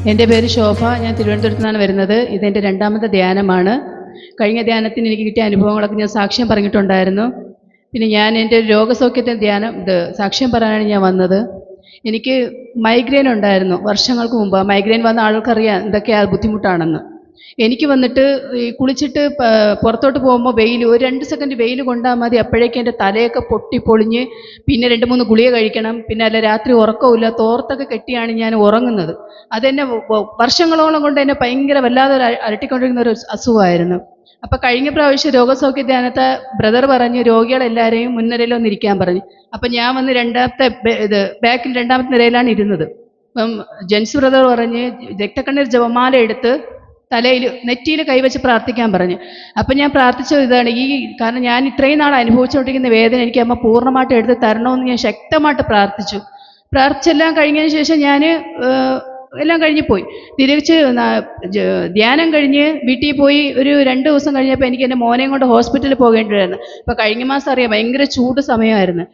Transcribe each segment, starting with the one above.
എൻ്റെ പേര് ശോഭ. ഞാൻ തിരുവനന്തപുരത്ത് നിന്നാണ് വരുന്നത്. ഇതെൻ്റെ രണ്ടാമത്തെ ധ്യാനമാണ്. കഴിഞ്ഞ ധ്യാനത്തിന് എനിക്ക് കിട്ടിയ അനുഭവങ്ങളൊക്കെ ഞാൻ സാക്ഷ്യം പറഞ്ഞിട്ടുണ്ടായിരുന്നു. പിന്നെ ഞാൻ എൻ്റെ രോഗസൗഖ്യത്തിന് സാക്ഷ്യം പറയാനാണ് ഞാൻ വന്നത്. എനിക്ക് മൈഗ്രെയിൻ ഉണ്ടായിരുന്നു വർഷങ്ങൾക്ക് മുമ്പ്. മൈഗ്രെയിൻ വന്ന ആൾക്കറിയാം എന്തൊക്കെയാണ് ബുദ്ധിമുട്ടാണെന്ന്. എനിക്ക് വന്നിട്ട് ഈ കുളിച്ചിട്ട് പുറത്തോട്ട് പോകുമ്പോൾ വെയിൽ, ഒരു 2 സെക്കൻഡ് വെയിൽ കൊണ്ടാൽ മതി, അപ്പോഴേക്കും എൻ്റെ തലയൊക്കെ പൊട്ടിപ്പൊളിഞ്ഞ് പിന്നെ 2-3 ഗുളിക കഴിക്കണം. പിന്നെ അല്ല, രാത്രി ഉറക്കമില്ല, തോർത്തൊക്കെ കെട്ടിയാണ് ഞാൻ ഉറങ്ങുന്നത്. അതെന്നെ വർഷങ്ങളോളം കൊണ്ട് എന്നെ ഭയങ്കര വല്ലാതെ അലട്ടിക്കൊണ്ടിരുന്ന ഒരു അസുഖമായിരുന്നു. അപ്പം കഴിഞ്ഞ പ്രാവശ്യം രോഗസൗഖ്യ ധ്യാനത്തെ ബ്രദർ പറഞ്ഞ് രോഗികളെല്ലാവരെയും മുൻനിരയിൽ ഇരിക്കാൻ പറഞ്ഞു. അപ്പം ഞാൻ വന്ന് ബാക്കിൽ 2ാമത്തെ നിരയിലാണ് ഇരുന്നത്. അപ്പം ജെൻസ് ബ്രദർ പറഞ്ഞ് രക്തക്കണ്ണീർ ജപമാല എടുത്ത് തലയിൽ നെറ്റിയിൽ കൈവച്ച് പ്രാർത്ഥിക്കാൻ പറഞ്ഞു. അപ്പം ഞാൻ പ്രാർത്ഥിച്ചത് ഇതാണ്, കാരണം ഞാൻ ഇത്രയും നാൾ അനുഭവിച്ചുകൊണ്ടിരിക്കുന്ന വേദന എനിക്ക് അമ്മ പൂർണ്ണമായിട്ട് എടുത്ത് തരണമെന്ന് ഞാൻ ശക്തമായിട്ട് പ്രാർത്ഥിച്ചെല്ലാം കഴിഞ്ഞതിന് ശേഷം ഞാൻ എല്ലാം കഴിഞ്ഞ് പോയി. തിരിച്ച് ധ്യാനം കഴിഞ്ഞ് വീട്ടിൽ പോയി ഒരു 2 ദിവസം കഴിഞ്ഞപ്പോൾ എനിക്ക് എൻ്റെ മോനെയും കൊണ്ട് ഹോസ്പിറ്റലിൽ പോകേണ്ടി വരുന്നു. അപ്പോൾ കഴിഞ്ഞ മാസം അറിയാം, ഭയങ്കര ചൂട് സമയമായിരുന്നു.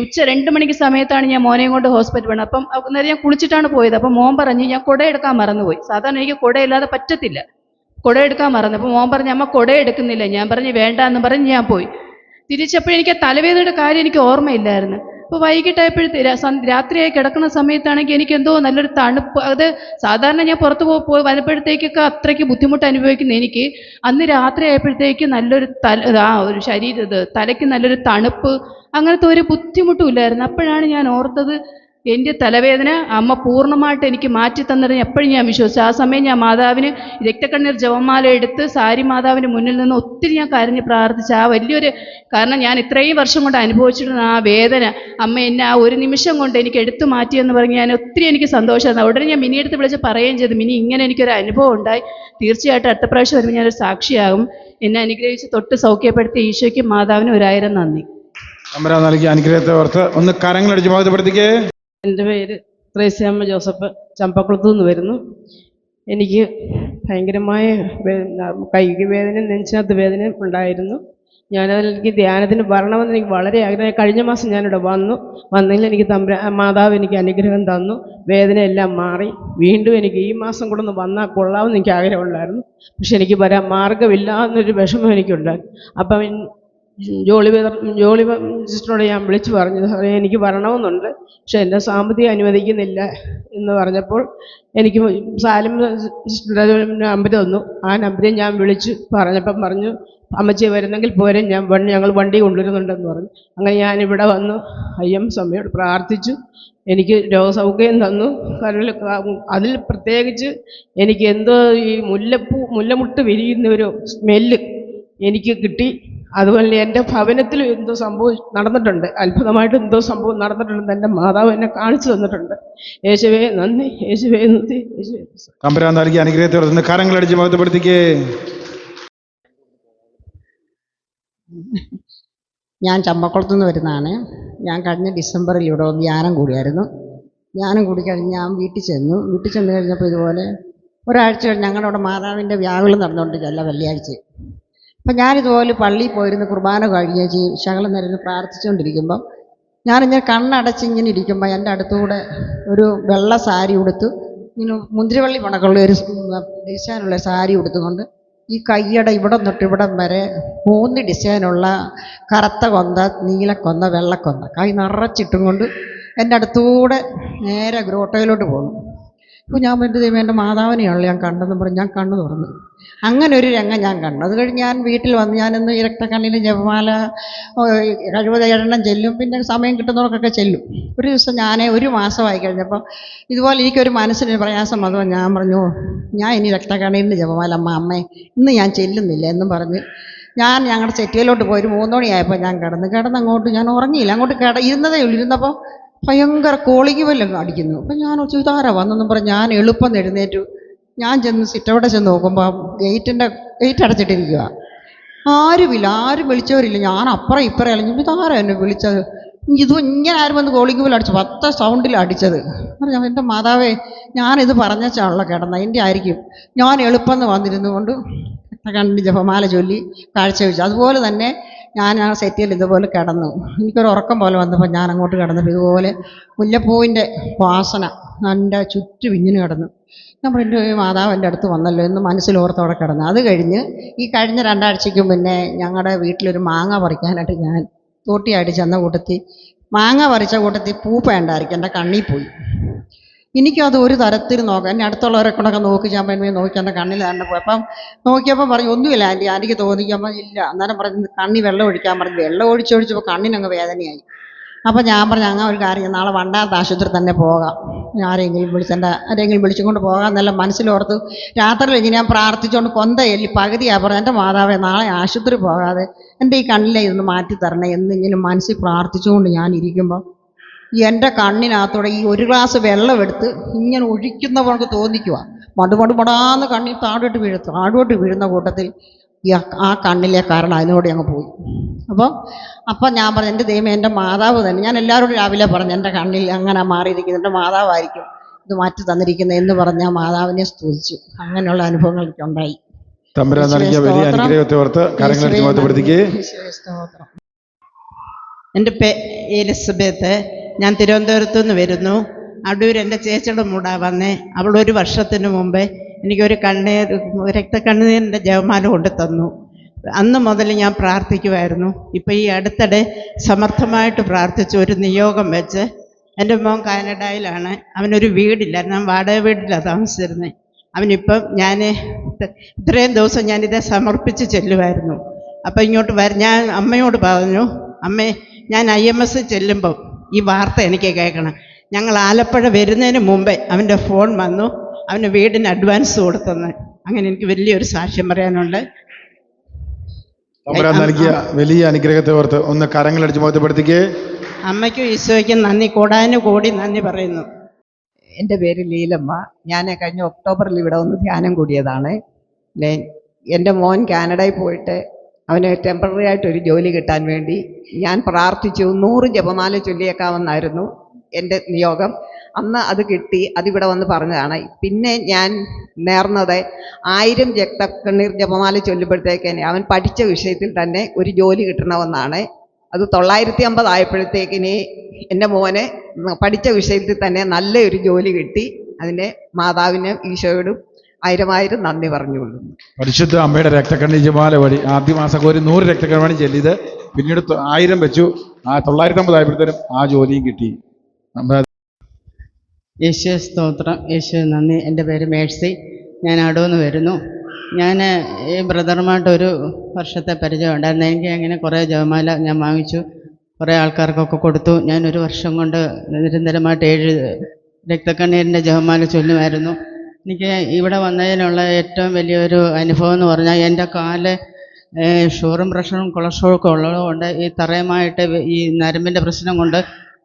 ഉച്ച 2 മണിക്ക് സമയത്താണ് ഞാൻ മോനെയും കൊണ്ട് ഹോസ്പിറ്റൽ പോകണം. അപ്പം അന്നേരം ഞാൻ കുളിച്ചിട്ടാണ് പോയത്. അപ്പം മോൻ പറഞ്ഞ് ഞാൻ കുട എടുക്കാൻ മറന്നുപോയി. സാധാരണ എനിക്ക് കുടയില്ലാതെ പറ്റത്തില്ല. കുട എടുക്കാൻ മറന്നു. അപ്പോൾ മോൻ പറഞ്ഞ് അമ്മ കുട എടുക്കുന്നില്ല. ഞാൻ പറഞ്ഞ് വേണ്ട എന്ന് പറഞ്ഞ് ഞാൻ പോയി. തിരിച്ചപ്പോൾ എനിക്ക് തലവേദനയുടെ കാര്യം എനിക്ക് ഓർമ്മയില്ലായിരുന്നു. അപ്പോൾ രാത്രിയായി കിടക്കുന്ന സമയത്താണെങ്കിൽ എനിക്ക് എന്തോ നല്ലൊരു തണുപ്പ്. അത് സാധാരണ ഞാൻ പുറത്ത് പോയി വരുമ്പോഴത്തേക്കൊക്കെ അത്രയ്ക്ക് ബുദ്ധിമുട്ട് അനുഭവിക്കുന്ന എനിക്ക് അന്ന് രാത്രി ആയപ്പോഴത്തേക്ക് നല്ലൊരു തലയ്ക്ക് നല്ലൊരു തണുപ്പ്, അങ്ങനത്തെ ഒരു ബുദ്ധിമുട്ടും ഇല്ലായിരുന്നു. അപ്പോഴാണ് ഞാൻ ഓർത്തത്, എൻ്റെ തലവേദന അമ്മ പൂർണ്ണമായിട്ട് എനിക്ക് മാറ്റി തന്നിട്ട് എപ്പോഴും ഞാൻ വിശ്വസിച്ചു. ആ സമയം ഞാൻ മാതാവിന് രക്തക്കണ്ണീർ ജപമാല എടുത്ത് സാരി മാതാവിൻ്റെ മുന്നിൽ നിന്ന് ഒത്തിരി ഞാൻ കരഞ്ഞ് പ്രാർത്ഥിച്ചു. ആ വലിയൊരു, കാരണം ഞാൻ ഇത്രയും വർഷം കൊണ്ട് അനുഭവിച്ചിരുന്ന ആ വേദന അമ്മ എന്നെ ആ ഒരു നിമിഷം കൊണ്ട് എനിക്ക് എടുത്തു മാറ്റിയെന്ന് പറഞ്ഞ് ഞാൻ ഒത്തിരി എനിക്ക് സന്തോഷമായിരുന്നു. ഉടനെ ഞാൻ മിനിയെടുത്ത് വിളിച്ച് പറയുകയും ചെയ്തു, മിനി ഇങ്ങനെ എനിക്കൊരു അനുഭവം ഉണ്ടായി, തീർച്ചയായിട്ടും അടുത്ത പ്രാവശ്യം വരുമ്പോൾ ഞാനൊരു സാക്ഷിയാകും. എന്നെ അനുഗ്രഹിച്ച് തൊട്ട് സൗഖ്യപ്പെടുത്തിയ ഈശോയ്ക്കും മാതാവിനും 1000 നന്ദി. അനുഗ്രഹത്തെ ഓർത്ത് ഒന്ന് കരങ്ങളടിച്ച് ബോധപ്പെടുത്തിക്കേ. എൻ്റെ പേര് ത്രേസ്യാമ്മ ജോസഫ്, ചമ്പക്കുളത്തു നിന്ന് വരുന്നു. എനിക്ക് ഭയങ്കരമായ കൈക്ക് വേദനയും നെഞ്ചിനകത്ത് വേദനയും ഉണ്ടായിരുന്നു. എനിക്ക് ധ്യാനത്തിന് വരണമെന്ന് എനിക്ക് വളരെ ആഗ്രഹം. കഴിഞ്ഞ മാസം ഞാനിവിടെ വന്നതിൽ എനിക്ക് മാതാവ് എനിക്ക് അനുഗ്രഹം തന്നു. വേദനയെല്ലാം മാറി. വീണ്ടും എനിക്ക് ഈ മാസം കൂടെ ഒന്ന് വന്നാൽ കൊള്ളാമെന്ന് എനിക്ക് ആഗ്രഹമുണ്ടായിരുന്നു. പക്ഷെ എനിക്ക് വരാൻ മാർഗമില്ല എന്നൊരു വിഷമം എനിക്കുണ്ടായിരുന്നു. അപ്പം ജോളി സിസ്റ്ററോട് ഞാൻ വിളിച്ചു പറഞ്ഞു, എനിക്ക് വരണമെന്നുണ്ട്, പക്ഷെ എൻ്റെ സാമ്പത്തികം അനുവദിക്കുന്നില്ല എന്ന് പറഞ്ഞപ്പോൾ എനിക്ക് സാലിം സിസ്റ്ററുടെ നമ്പർ തന്നു. ആ നമ്പറിൽ ഞാൻ വിളിച്ചു പറഞ്ഞപ്പം പറഞ്ഞു, അമ്മച്ചി വരുന്നെങ്കിൽ പോരെ, ഞങ്ങൾ വണ്ടി കൊണ്ടുവരുന്നുണ്ടെന്ന് പറഞ്ഞു. അങ്ങനെ ഞാനിവിടെ വന്നു സമയോട് പ്രാർത്ഥിച്ചു. എനിക്ക് രോഗസൗഖ്യം തന്നു. അതിൽ പ്രത്യേകിച്ച് എനിക്ക് എന്തോ ഈ മുല്ലമുട്ട് വിരിയുന്ന ഒരു സ്മെല്ല് എനിക്ക് കിട്ടി. അതുപോലെ എൻ്റെ ഭവനത്തിൽ എന്തോ സംഭവം നടന്നിട്ടുണ്ട്, അത്ഭുതമായിട്ട് എന്തോ സംഭവം നടന്നിട്ടുണ്ട്. എൻ്റെ മാതാവ് എന്നെ കാണിച്ചു തന്നിട്ടുണ്ട്. യേശുവേ നന്ദി, യേശുവേ നന്ദി, യേശുവേ. തമ്പുരാൻ നൽകിയ അനുഗ്രഹത്തെ കരങ്ങളടിച്ച് ബോധപ്പെടുത്തിക്കേ. ഞാൻ ചമ്പക്കുളത്തുനിന്ന് വരുന്നതാണ്. ഞാൻ കഴിഞ്ഞ ഡിസംബറിൽ ഇവിടെ ധ്യാനം കൂടിയായിരുന്നു. ധ്യാനം കൂടി കഴിഞ്ഞ് ഞാൻ വീട്ടിൽ ചെന്ന് കഴിഞ്ഞപ്പോൾ ഇതുപോലെ ഒരാഴ്ച ഞങ്ങളുടെ മാതാവിൻ്റെ വ്യാകുലം നടന്നുകൊണ്ടിരിക്കുകയല്ല, വെള്ളിയാഴ്ച. അപ്പം ഞാനിതുപോലെ പള്ളിയിൽ പോയിരുന്ന് കുർബാന കഴിഞ്ഞ് ശകലം നേരം പ്രാർത്ഥിച്ചുകൊണ്ടിരിക്കുമ്പം ഞാനിങ്ങനെ കണ്ണടച്ച് ഇങ്ങനെ ഇരിക്കുമ്പോൾ എൻ്റെ അടുത്തുകൂടെ ഒരു വെള്ള സാരി ഉടുത്ത്, ഇങ്ങനെ മുന്തിരിവള്ളി പണക്കുള്ള ഒരു ഡിസൈനുള്ള സാരി ഉടുത്തുകൊണ്ട് ഈ കയ്യട ഇവിടെ തൊട്ട് ഇവിടം വരെ 3 ഡിസൈനുള്ള കറുത്ത കൊന്ത, നീലക്കൊന്ത, വെള്ളക്കൊന്ത കൈ നിറച്ചിട്ടും കൊണ്ട് എൻ്റെ അടുത്തുകൂടെ നേരെ ഗ്രോട്ടയിലോട്ട് പോകുന്നു. അപ്പോൾ ഞാൻ എൻ്റെ മാതാവിനെയാണല്ലോ ഞാൻ കണ്ടെന്ന് പറഞ്ഞ് ഞാൻ കണ്ണു തുറന്നു. അങ്ങനെ ഒരു രംഗം ഞാൻ കണ്ടു. അത് കഴിഞ്ഞ് ഞാൻ വീട്ടിൽ വന്ന് ഞാനിന്ന് ഈ രക്തക്കണ്ണിൽ ജപമാല 70 ചെല്ലും, പിന്നെ സമയം കിട്ടുന്നവർക്കൊക്കെ ചെല്ലും. ഒരു ദിവസം ഞാൻ 1 മാസമായി കഴിഞ്ഞപ്പോൾ ഇതുപോലെ എനിക്കൊരു മനസ്സിന് പ്രയാസം വന്നപ്പോൾ ഞാൻ പറഞ്ഞു, ഞാൻ ഇനി രക്തക്കണ്ണീരിന് ജപമാല അമ്മേ ഇന്ന് ഞാൻ ചെല്ലുന്നില്ല എന്നും പറഞ്ഞ് ഞാൻ ഞങ്ങളുടെ സെറ്റിയിലോട്ട് പോയി. 3 മണിയായപ്പോൾ ഞാൻ കിടന്നങ്ങോട്ട് ഞാൻ ഉറങ്ങിയില്ല. അങ്ങോട്ട് ഇരുന്നതേ ഉള്ളൂ. ഇരുന്നപ്പോൾ ഭയങ്കര കോളിങ് വല്ലതും അടിക്കുന്നു. അപ്പം ഞാൻ ഇതാരാ വന്നെന്നും പറഞ്ഞ് ഞാൻ എളുപ്പം എഴുന്നേറ്റു. ഞാൻ സിറ്റവിടെ ചെന്ന് നോക്കുമ്പോൾ ഗേറ്റ് അടച്ചിട്ടിരിക്കുക. ആരും വിളിച്ചവരില്ല. ഞാൻ അപ്പുറം ഇപ്പുറം അലഞ്ഞു, ഇതാരാ എന്നെ വിളിച്ചത്? ഇങ്ങനെ ആരും വന്ന് കോളിങ് ബെൽ അടിച്ചു, 10 സൗണ്ടിൽ അടിച്ചത്. പറഞ്ഞു, എൻ്റെ മാതാവേ ഞാനിത് പറഞ്ഞാണല്ലോ കിടന്ന, എൻ്റെ ആയിരിക്കും. ഞാൻ എളുപ്പം വന്നിരുന്നു കൊണ്ട് കണ്ണിന് ജപമാല ചൊല്ലി കാഴ്ച വെച്ചു. അതുപോലെ തന്നെ ഞാൻ ആ സെറ്റിൽ ഇതുപോലെ കിടന്നു. എനിക്കൊരു ഉറക്കം പോലെ വന്നപ്പോൾ ഞാൻ അങ്ങോട്ട് കിടന്നപ്പോൾ ഇതുപോലെ മുല്ലപ്പൂവിൻ്റെ വാസന എൻ്റെ ചുറ്റും ഇങ്ങനെ കിടന്നു. നമ്മൾ എൻ്റെ മാതാവ് എൻ്റെ അടുത്ത് വന്നല്ലോ എന്ന് മനസ്സിലോർത്തോടെ കിടന്നു. അത് കഴിഞ്ഞ് ഈ കഴിഞ്ഞ 2 ആഴ്ചയ്ക്ക് മുന്നേ ഞങ്ങളുടെ വീട്ടിലൊരു മാങ്ങ പറിക്കാനായിട്ട് ഞാൻ തോട്ടിയായിട്ട് ചെന്ന കൂട്ടത്തിൽ മാങ്ങ പറിച്ച കൂട്ടത്തിൽ പൂപ്പ ഉണ്ടായിരിക്കും എൻ്റെ കണ്ണിൽ പോയി. എനിക്കത് ഒരു തരത്തിൽ നോക്കാം. എൻ്റെ അടുത്തുള്ളവരെ കൊണ്ടൊക്കെ നോക്കി ഞാൻ നോക്കി എൻ്റെ കണ്ണിൽ തന്നെ പോയി. അപ്പം നോക്കിയപ്പോൾ പറഞ്ഞു ഒന്നുമില്ല ആൻറ്റിക്ക് തോന്നിക്കുമ്പോൾ ഇല്ല. അന്നേരം പറഞ്ഞു കണ്ണി വെള്ളം ഒഴിക്കാൻ പറഞ്ഞു. വെള്ളം ഒഴിച്ചൊഴിച്ചപ്പോൾ കണ്ണിനങ്ങ് വേദനയായി. അപ്പം ഞാൻ പറഞ്ഞു അങ്ങനെ ഒരു കാര്യം നാളെ വണ്ടാത്ത ആശുപത്രി തന്നെ പോകാം, ആരെങ്കിലും വിളിച്ചും കൊണ്ട് പോകാം എന്നെല്ലാം മനസ്സിലോർത്ത് രാത്രിയിൽ ഇങ്ങനെ ഞാൻ പ്രാർത്ഥിച്ചുകൊണ്ട് കൊന്തയല്ലി പകുതിയാ പറഞ്ഞു എൻ്റെ മാതാവേ നാളെ ആശുപത്രി പോകാതെ എൻ്റെ ഈ കണ്ണിലെ ഇതൊന്ന് മാറ്റി തരണേ എന്നിങ്ങനെ മനസ്സിൽ പ്രാർത്ഥിച്ചുകൊണ്ട് ഞാൻ ഇരിക്കുമ്പോൾ എൻ്റെ കണ്ണിനകത്തൂടെ ഈ ഒരു ഗ്ലാസ് വെള്ളം എടുത്ത് ഇങ്ങനെ ഒഴിക്കുന്നവർക്ക് തോന്നിക്കുക മടുമടാന്ന് കണ്ണിൽ താഴോട്ട് വീഴുന്ന കൂട്ടത്തിൽ ആ കണ്ണിലെ കാരണം അതിനോട് അങ്ങ് പോയി. അപ്പം ഞാൻ പറഞ്ഞു എൻ്റെ ദൈവം എൻ്റെ മാതാവ് തന്നെ. ഞാൻ എല്ലാവരോടും രാവിലെ പറഞ്ഞു എൻ്റെ കണ്ണിൽ അങ്ങനെ മാറിയിരിക്കുന്നത് എൻ്റെ മാതാവായിരിക്കും ഇത് മാറ്റി തന്നിരിക്കുന്നത് എന്ന് പറഞ്ഞ് ആ മാതാവിനെ സ്തുതിച്ചു. അങ്ങനെയുള്ള അനുഭവങ്ങൾ എനിക്കുണ്ടായി. തമ്പുരാൻ നൽകിയ വലിയ അനുഗ്രഹത്തെ ഓർത്ത് കരങ്ങളടിച്ച് മഹത്വപ്പെടുത്തിക്കേ. എൻ്റെ എലിസബത്ത്. ഞാൻ തിരുവനന്തപുരത്തു നിന്ന് വരുന്നു. അടൂർ എൻ്റെ ചേച്ചിയുടെ മൂടാ വന്നേ. അവൾ 1 വർഷത്തിന് മുമ്പേ എനിക്കൊരു രക്തക്കണ്ണീരിൻ്റെ ജപമാല കൊണ്ട് തന്നു. അന്ന് മുതൽ ഞാൻ പ്രാർത്ഥിക്കുമായിരുന്നു. ഇപ്പോൾ ഈ അടുത്തിടെ സമർത്ഥമായിട്ട് പ്രാർത്ഥിച്ചു. ഒരു നിയോഗം വെച്ച് എൻ്റെ മോൻ കാനഡയിലാണ്. അവനൊരു വീടില്ല, ഞാൻ വാടക വീട്ടിലാണ് താമസിച്ചിരുന്നത്. അവനിപ്പം ഞാൻ ഇത്രയും ദിവസം ഞാനിത് സമർപ്പിച്ച് ചെല്ലുമായിരുന്നു. അപ്പം ഇങ്ങോട്ട് ഞാൻ അമ്മയോട് പറഞ്ഞു, അമ്മേ ഞാൻ IMS ചെല്ലുമ്പം ഈ വാർത്ത എനിക്ക് കേൾക്കണം. ഞങ്ങൾ ആലപ്പുഴ വരുന്നതിന് മുമ്പേ അവൻ്റെ ഫോൺ വന്നു, അവന് വീടിന് അഡ്വാൻസ് കൊടുത്തെന്ന്. അങ്ങനെ എനിക്ക് വലിയൊരു സാക്ഷ്യം പറയാനുണ്ട്. തമ്പുരാൻ നൽകിയ വലിയ അനുഗ്രഹത്തെ ഓർത്ത് ഒന്ന് കരങ്ങളടിച്ച് മഹത്വപ്പെടുത്തിക്കേ. അമ്മയ്ക്കും ഈശോയ്ക്കും നന്ദി, കോടാനുകോടി നന്ദി പറയുന്നു. എൻ്റെ പേര് ലീലമ്മ. ഞാൻ കഴിഞ്ഞ ഒക്ടോബറിൽ ഇവിടെ ഒന്ന് ധ്യാനം കൂടിയതാണ്. എൻ്റെ മോൻ കാനഡയിൽ പോയിട്ട് അവന് ടെമ്പററി ആയിട്ടൊരു ജോലി കിട്ടാൻ വേണ്ടി ഞാൻ പ്രാർത്ഥിച്ചു. 100 ജപമാല ചൊല്ലിയേക്കാമെന്നായിരുന്നു എൻ്റെ നിയോഗം. അന്ന് അത് കിട്ടി. അതിവിടെ വന്ന് പറഞ്ഞതാണ്. പിന്നെ ഞാൻ നേർന്നത് 1000 രക്തക്കണ്ണീർ ജപമാല ചൊല്ലുമ്പോഴത്തേക്ക് അവൻ പഠിച്ച വിഷയത്തിൽ തന്നെ ഒരു ജോലി കിട്ടണമെന്നാണ്. അത് 950 ആയപ്പോഴത്തേക്കിന് എൻ്റെ മോന് പഠിച്ച വിഷയത്തിൽ തന്നെ നല്ലൊരു ജോലി കിട്ടി. അതിന് മാതാവിനും ഈശോയോടും 1000 നന്ദി പറഞ്ഞുകൊള്ളു. പരിശുദ്ധ അമ്മയുടെ രക്തക്കണ്ണീർ ജപമാല വഴി ആദ്യ മാസം ഒരു 100 രക്തക്കണ്ണീർ ചെല്ലിയത് പിന്നീട് 1000 വെച്ചു. 950 ആയപ്പോഴത്തേനും ആ ജോലിയും കിട്ടി. യേശു സ്തോത്രം, യേശു നന്ദി. എൻ്റെ പേര് മേഴ്സി. ഞാൻ അടൂന്ന് വരുന്നു. ഞാൻ ഈ ബ്രദറുമായിട്ടൊരു വർഷത്തെ പരിചയം ഉണ്ടായിരുന്നു. എനിക്ക് അങ്ങനെ കുറേ ജപമാല ഞാൻ വാങ്ങിച്ചു, കുറേ ആൾക്കാർക്കൊക്കെ കൊടുത്തു. ഞാൻ 1 വർഷം കൊണ്ട് നിരന്തരമായിട്ട് 7 രക്തക്കണ്ണീരിൻ്റെ ജപമാല ചൊല്ലുമായിരുന്നു. എനിക്ക് ഇവിടെ വന്നതിനുള്ള ഏറ്റവും വലിയൊരു അനുഭവം എന്ന് പറഞ്ഞാൽ എൻ്റെ കാല് ഷുഗറും പ്രഷറും കൊളസ്ട്രോളും ഒക്കെ ഉള്ളതുകൊണ്ട് ഈ തറയുമായിട്ട് ഈ നരമ്പിൻ്റെ പ്രശ്നം കൊണ്ട്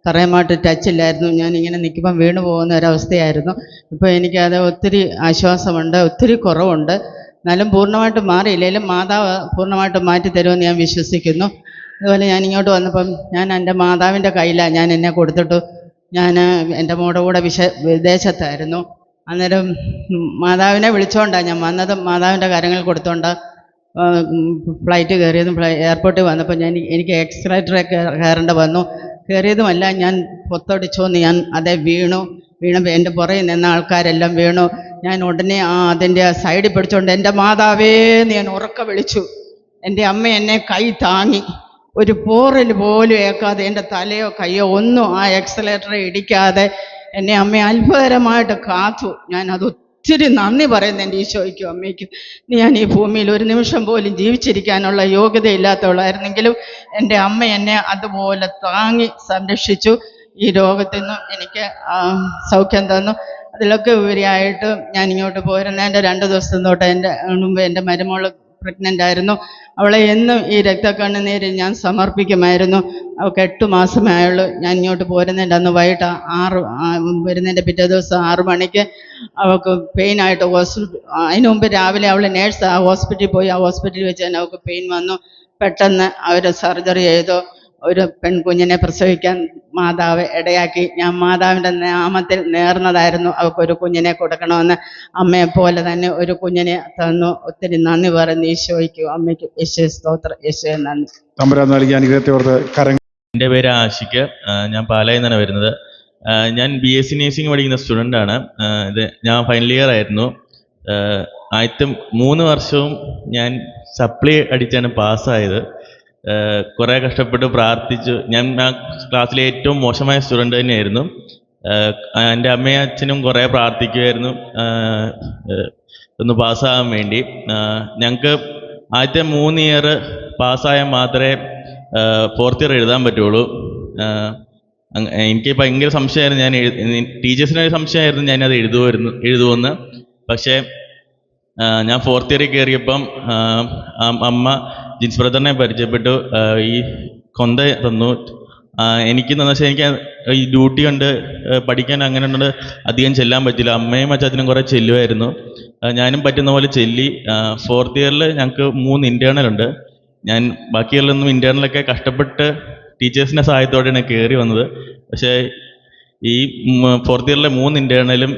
തറയുമായിട്ട് ടച്ചില്ലായിരുന്നു. ഞാനിങ്ങനെ നിൽക്കുമ്പം വീണു പോകുന്ന ഒരവസ്ഥയായിരുന്നു. ഇപ്പോൾ എനിക്കത് ഒത്തിരി ആശ്വാസമുണ്ട്, ഒത്തിരി കുറവുണ്ട്. എന്നാലും പൂർണ്ണമായിട്ട് മാറിയില്ലെങ്കിലും മാതാവ് പൂർണ്ണമായിട്ട് മാറ്റി തരുമെന്ന് ഞാൻ വിശ്വസിക്കുന്നു. അതുപോലെ ഞാൻ ഇങ്ങോട്ട് വന്നപ്പം ഞാൻ എൻ്റെ മാതാവിൻ്റെ കയ്യിലാണ് ഞാൻ എന്നെ കൊടുത്തിട്ട് ഞാൻ എൻ്റെ മോടെ കൂടെ വിദേശത്തായിരുന്നു. അന്നേരം മാതാവിനെ വിളിച്ചുകൊണ്ടാണ് ഞാൻ വന്നത്. മാതാവിൻ്റെ കാര്യങ്ങൾ കൊടുത്തുകൊണ്ട് ഫ്ലൈറ്റ് കയറിയതും എയർപോർട്ടിൽ വന്നപ്പോൾ എനിക്ക് എക്സ്കലേറ്ററിൽ കയറേണ്ട വന്നു. കയറിയതുമല്ല, ഞാൻ പൊത്തടിച്ചോന്ന് ഞാൻ അതേ വീണപ്പോൾ എൻ്റെ പുറകിൽ നിന്ന ആൾക്കാരെല്ലാം വീണു. ഞാൻ ഉടനെ അതിൻ്റെ സൈഡിൽ പിടിച്ചുകൊണ്ട് എൻ്റെ മാതാവേന്ന് ഞാൻ ഉറക്കെ വിളിച്ചു. എൻ്റെ അമ്മ എന്നെ കൈ താങ്ങി. ഒരു പോറൽ പോലും ഏൽക്കാതെ എൻ്റെ തലയോ കയ്യോ ഒന്നും ആ എക്സലേറ്ററെ ഇടിക്കാതെ എന്നെ അമ്മ അത്ഭുതകരമായിട്ട് കാത്തു. ഞാൻ അത് ഒത്തിരി നന്ദി പറയുന്നു എൻ്റെ ഈശോയ്ക്കും അമ്മയ്ക്കും. ഞാൻ ഈ ഭൂമിയിൽ ഒരു നിമിഷം പോലും ജീവിച്ചിരിക്കാനുള്ള യോഗ്യതയില്ലാത്തവളായിരുന്നെങ്കിലും എൻ്റെ അമ്മ എന്നെ അതുപോലെ താങ്ങി സംരക്ഷിച്ചു. ഈ രോഗത്തിൽ നിന്നും എനിക്ക് സൗഖ്യം തന്നു. അതിലൊക്കെ ഉപരിയായിട്ട് ഞാൻ ഇങ്ങോട്ട് പോരുന്നതിൻ്റെ 2 ദിവസം തൊട്ട് മുമ്പ് എൻ്റെ മരുമോള് പ്രഗ്നൻ്റ് ആയിരുന്നു. അവളെ എന്നും ഈ രക്തക്കണ്ണുനീര് ഞാൻ സമർപ്പിക്കുമായിരുന്നു. അവൾക്ക് 8 മാസമേ ആയുള്ളൂ. ഞാൻ ഇങ്ങോട്ട് പോരുന്നതിൻ്റെ അന്ന് വൈകിട്ട് വരുന്നതിൻ്റെ പിറ്റേ ദിവസം 6 മണിക്ക് അവൾക്ക് പെയിനായിട്ട് അതിന് മുമ്പ് രാവിലെ അവൾ നേഴ്സ് ഹോസ്പിറ്റലിൽ പോയി. ആ ഹോസ്പിറ്റലിൽ വെച്ച് തന്നെ അവൾക്ക് പെയിൻ വന്നു. പെട്ടെന്ന് അവർ സർജറി ചെയ്തു. ഒരു പെൺകുഞ്ഞിനെ പ്രസവിക്കാൻ മാതാവ് ഇടയാക്കി. ഞാൻ മാതാവിൻ്റെ നാമത്തിൽ നേർന്നതായിരുന്നു അവൾക്കൊരു കുഞ്ഞിനെ കൊടുക്കണമെന്ന്. അമ്മയെപ്പോലെ തന്നെ ഒരു കുഞ്ഞിനെ തന്നു. ഒത്തിരി നന്ദി പറയുന്നു ഈശോയ്ക്ക്, അമ്മയ്ക്ക്. യേശുവേ സ്തോത്രം, യേശുവേ നന്ദി. തമ്പുരാൻ നൽകിയ അനുഗ്രഹത്തെ ഓർത്ത് കരങ്ങൾ. എൻ്റെ പേര് ആഷിക്ക്. ഞാൻ പാലായിൽ നിന്നാണ് വരുന്നത്. ഞാൻ BSc നേഴ്സിംഗ് പഠിക്കുന്ന സ്റ്റുഡൻ്റാണ്. ഞാൻ ഫൈനൽ ഇയർ ആയിരുന്നു. ആദ്യത്തെ 3 വർഷവും ഞാൻ സപ്ലി അടിച്ചാണ് പാസ്സായത്. കുറേ കഷ്ടപ്പെട്ട് പ്രാർത്ഥിച്ചു. ഞാൻ ആ ക്ലാസ്സിലെ ഏറ്റവും മോശമായ സ്റ്റുഡൻ്റ് തന്നെയായിരുന്നു. എൻ്റെ അമ്മയും അച്ഛനും കുറേ പ്രാർത്ഥിക്കുമായിരുന്നു ഒന്ന് പാസ്സാകാൻ വേണ്ടി. ഞങ്ങൾക്ക് ആദ്യത്തെ 3 ഇയർ പാസ്സായാൽ മാത്രമേ 4th ഇയർ എഴുതാൻ പറ്റുള്ളൂ. എനിക്ക് ഭയങ്കര സംശയമായിരുന്നു. ടീച്ചേഴ്സിനൊരു സംശയമായിരുന്നു ഞാനത് എഴുതുമെന്ന്. പക്ഷേ ഞാൻ 4th ഇയറിൽ കയറിയപ്പം അമ്മ ജിൻസ് ബ്രദറിനെ പരിചയപ്പെട്ടു. ഈ കൊന്ത തന്നു. എനിക്കെന്ന് വെച്ചാൽ എനിക്ക് ഈ ഡ്യൂട്ടി കൊണ്ട് പഠിക്കാൻ അങ്ങനെ കൊണ്ട് അധികം ചെല്ലാൻ പറ്റില്ല. അമ്മയും അച്ഛനും കുറേ ചെല്ലുമായിരുന്നു. ഞാനും പറ്റുന്ന പോലെ ചെല്ലി. 4th ഇയറിൽ ഞങ്ങൾക്ക് 3 ഇൻറ്റേർണൽ ഉണ്ട്. ഞാൻ ബാക്കിയുള്ളൊന്നും ഇൻറ്റേർണലൊക്കെ കഷ്ടപ്പെട്ട് ടീച്ചേഴ്സിൻ്റെ സഹായത്തോടെയാണ് കയറി വന്നത്. പക്ഷേ ഈ 4th ഇയറിലെ 3 ഇൻറ്റേർണലും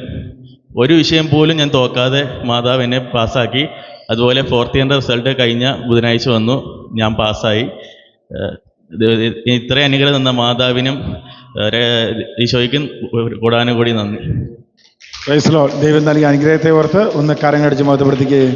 ഒരു വിഷയം പോലും ഞാൻ തോക്കാതെ മാതാവ് എന്നെ പാസ്സാക്കി. അതുപോലെ 4th ഇയറിൻ്റെ റിസൾട്ട് കഴിഞ്ഞ ബുധനാഴ്ച വന്നു. ഞാൻ പാസ്സായി. ഇത്രയും അനുഗ്രഹം തന്ന മാതാവിനും ഈശോയ്ക്കും കൂടാനുകൂടി നന്ദി. Praise the Lord. ദൈവം നൽകിയ അനുഗ്രഹത്തെ ഓർത്ത് ഒന്ന് കരങ്ങളടിച്ച് മഹത്വപ്പെടുത്തിക്കുകയും